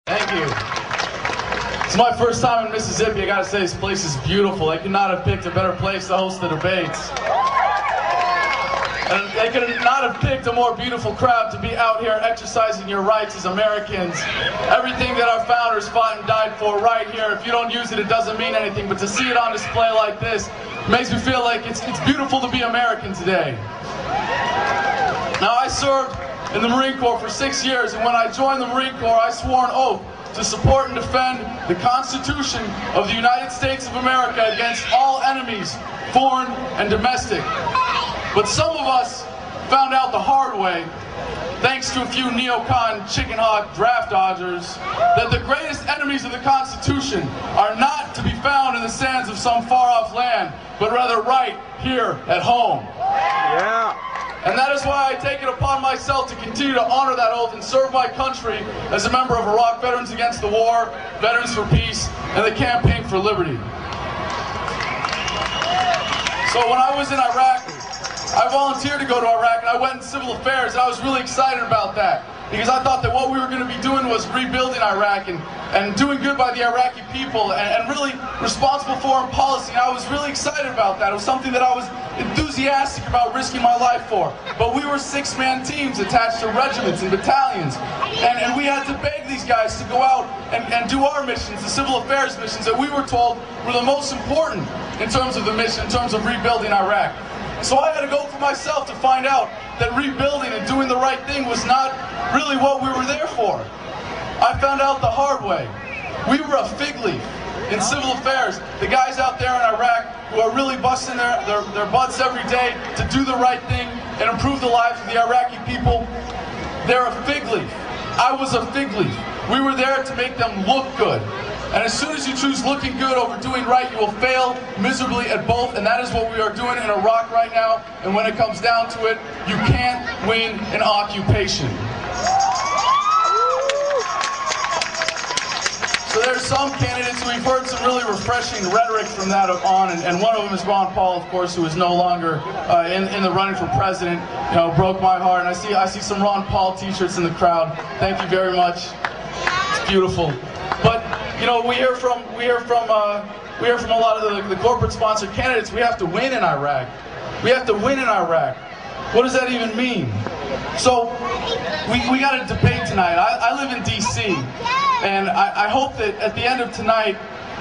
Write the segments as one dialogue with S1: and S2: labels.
S1: Thank you. It's my first time in Mississippi. I gotta say, this place is beautiful. They could not have picked a better place to host the debates. And they could not have picked a more beautiful crowd to be out here exercising your rights as Americans. Everything that our founders fought and died for right here. If you don't use it, it doesn't mean anything. But to see it on display like this makes me feel like it's beautiful to be American today. Now, I served in the Marine Corps for 6 years, and when I joined the Marine Corps, I swore an oath to support and defend the Constitution of the United States of America against all enemies, foreign and domestic. But some of us found out the hard way, thanks to a few neocon chicken hawk draft dodgers, that the greatest enemies of the Constitution are not to be found in the sands of some far-off land, but rather right here at home.
S2: Yeah.
S1: And that is why I take it upon myself to continue to honor that oath and serve my country as a member of Iraq Veterans Against the War, Veterans for Peace, and the Campaign for Liberty. So when I was in Iraq, I volunteered to go to Iraq, and I went in civil affairs, and I was really excited about that, because I thought that what we were going to be doing was rebuilding Iraq and doing good by the Iraqi people and really responsible foreign policy. And I was really excited about that. It was something that I was enthusiastic about risking my life for. But we were 6-man teams attached to regiments and battalions, and we had to beg these guys to go out and do our missions, the civil affairs missions that we were told were the most important in terms of the mission, in terms of rebuilding Iraq. So I had to go for myself to find out that rebuilding and doing the right thing was not really what we were there for. I found out the hard way. We were a fig leaf in civil affairs. The guys out there in Iraq who are really busting their butts every day to do the right thing and improve the lives of the Iraqi people, they're a fig leaf. I was a fig leaf. We were there to make them look good. And as soon as you choose looking good over doing right, you will fail miserably at both, and that is what we are doing in Iraq right now. And when it comes down to it, you can't win an occupation. So there's some candidates, we've heard some really refreshing rhetoric from that on, and one of them is Ron Paul, of course, who is no longer in the running for president. You know, broke my heart, and I see some Ron Paul t-shirts in the crowd. Thank you very much. It's beautiful. But you know, we hear from a lot of the corporate-sponsored candidates. We have to win in Iraq. We have to win in Iraq. What does that even mean? So we got a debate tonight. I live in D.C. and I hope that at the end of tonight,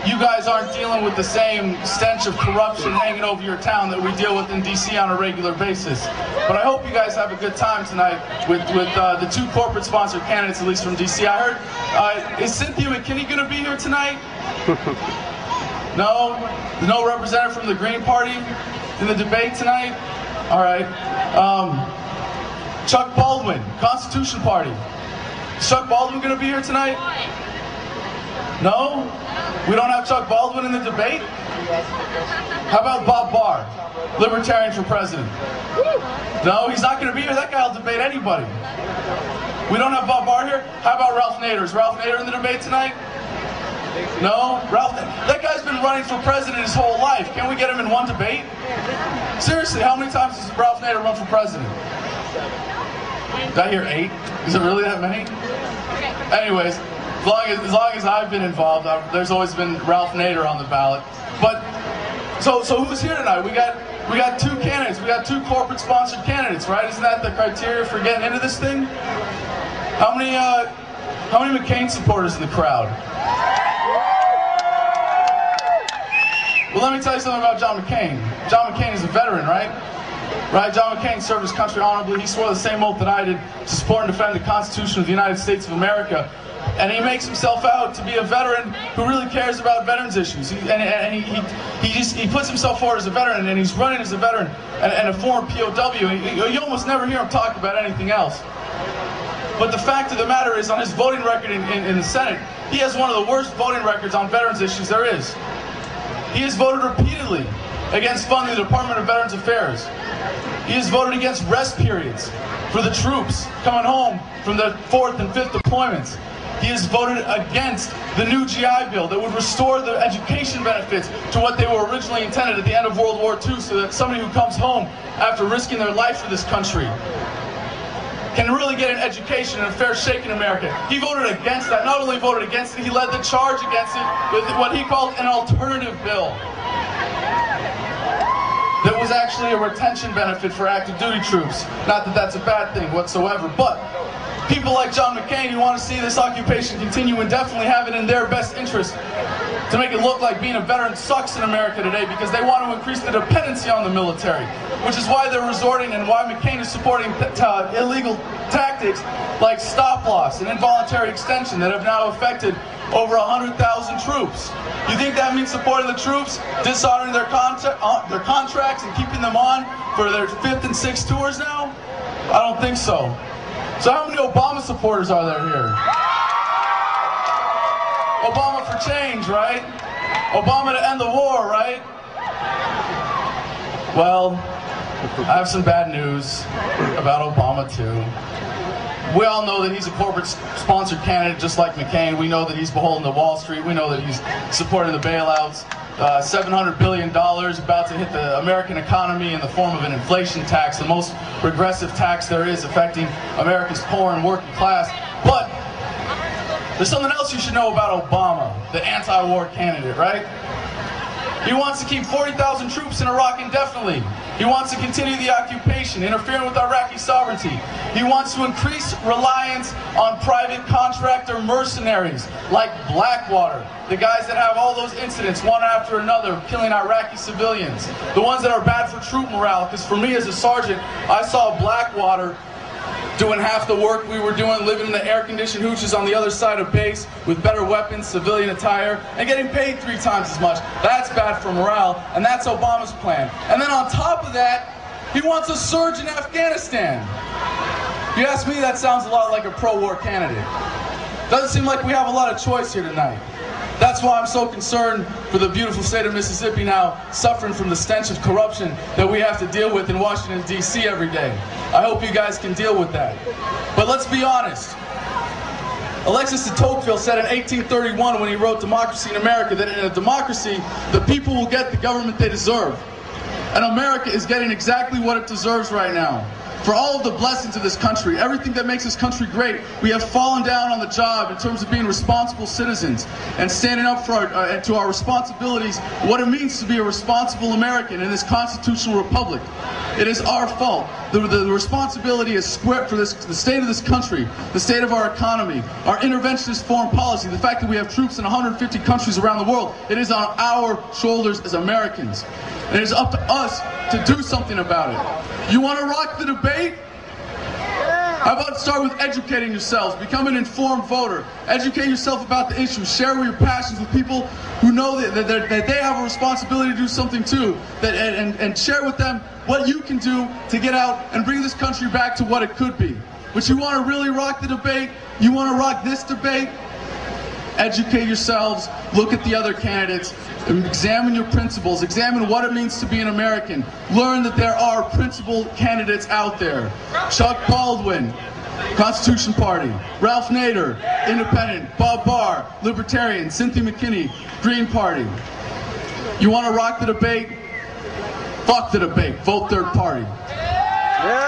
S1: you guys aren't dealing with the same stench of corruption hanging over your town that we deal with in D.C. on a regular basis. But I hope you guys have a good time tonight with the two corporate-sponsored candidates, at least from D.C. I heard, is Cynthia McKinney going to be here tonight? No? There's no representative from the Green Party in the debate tonight? All right. Chuck Baldwin, Constitution Party. Is Chuck Baldwin going to be here tonight? No? We don't have Chuck Baldwin in the debate? How about Bob Barr, Libertarian for President? No, he's not going to be here. That guy will debate anybody. We don't have Bob Barr here? How about Ralph Nader? Is Ralph Nader in the debate tonight? No? That guy's been running for president his whole life. Can't we get him in one debate? Seriously, how many times has Ralph Nader run for president? Did I hear 8? Is it really that many? Anyways, as long as I've been involved, there's always been Ralph Nader on the ballot. But so who's here tonight? We got two candidates. We got two corporate-sponsored candidates, right? Isn't that the criteria for getting into this thing? How many McCain supporters in the crowd? Well, let me tell you something about John McCain. John McCain is a veteran, right? Right? John McCain served his country honorably. He swore the same oath that I did to support and defend the Constitution of the United States of America. And he makes himself out to be a veteran who really cares about veterans issues. He puts himself forward as a veteran, and he's running as a veteran and a former POW. You almost never hear him talk about anything else. But the fact of the matter is, on his voting record in the Senate, he has one of the worst voting records on veterans issues there is. He has voted repeatedly against funding the Department of Veterans Affairs. He has voted against rest periods for the troops coming home from the 4th and 5th deployments. He has voted against the new GI Bill that would restore the education benefits to what they were originally intended at the end of World War II, so that somebody who comes home after risking their life for this country can really get an education and a fair shake in America. He voted against that. Not only voted against it, he led the charge against it with what he called an alternative bill. That was actually a retention benefit for active duty troops. Not that that's a bad thing whatsoever, but people like John McCain who want to see this occupation continue and definitely have it in their best interest to make it look like being a veteran sucks in America today, because they want to increase the dependency on the military, which is why they're resorting and why McCain is supporting illegal tactics like stop loss and involuntary extension that have now affected over 100,000 troops. You think that means supporting the troops, dishonoring their contracts and keeping them on for their 5th and 6th tours now? I don't think so. So how many Obama supporters are there here? Obama for change, right? Obama to end the war, right? Well, I have some bad news about Obama too. We all know that he's a corporate-sponsored candidate just like McCain. We know that he's beholden to Wall Street. We know that he's supporting the bailouts. $700 billion about to hit the American economy in the form of an inflation tax, the most regressive tax there is, affecting America's poor and working class. But there's something else you should know about Obama, the anti-war candidate, right? He wants to keep 40,000 troops in Iraq indefinitely. He wants to continue the occupation, interfering with Iraqi sovereignty. He wants to increase reliance on private contractor mercenaries like Blackwater, the guys that have all those incidents one after another killing Iraqi civilians, the ones that are bad for troop morale. Because for me as a sergeant, I saw Blackwater doing half the work we were doing, living in the air-conditioned hooches on the other side of base with better weapons, civilian attire, and getting paid 3 times as much. That's bad for morale, and that's Obama's plan. And then on top of that, he wants a surge in Afghanistan. If you ask me, that sounds a lot like a pro-war candidate. Doesn't seem like we have a lot of choice here tonight. That's why I'm so concerned for the beautiful state of Mississippi now suffering from the stench of corruption that we have to deal with in Washington, D.C. every day. I hope you guys can deal with that. But let's be honest. Alexis de Tocqueville said in 1831 when he wrote Democracy in America that in a democracy, the people will get the government they deserve. And America is getting exactly what it deserves right now. For all of the blessings of this country, everything that makes this country great, we have fallen down on the job in terms of being responsible citizens and standing up for to our responsibilities, what it means to be a responsible American in this constitutional republic. It is our fault. The responsibility is squared for the state of this country, the state of our economy, our interventionist foreign policy, the fact that we have troops in 150 countries around the world. It is on our shoulders as Americans. And it is up to us to do something about it. You want to rock the debate? How about start with educating yourselves, become an informed voter, educate yourself about the issues, share your passions with people who know that they have a responsibility to do something too, and share with them what you can do to get out and bring this country back to what it could be. But you want to really rock the debate? You want to rock this debate? Educate yourselves, look at the other candidates, examine your principles, examine what it means to be an American. Learn that there are principled candidates out there. Chuck Baldwin, Constitution Party. Ralph Nader, Independent. Bob Barr, Libertarian. Cynthia McKinney, Green Party. You want to rock the debate? Fuck the debate. Vote third party.
S2: Yeah.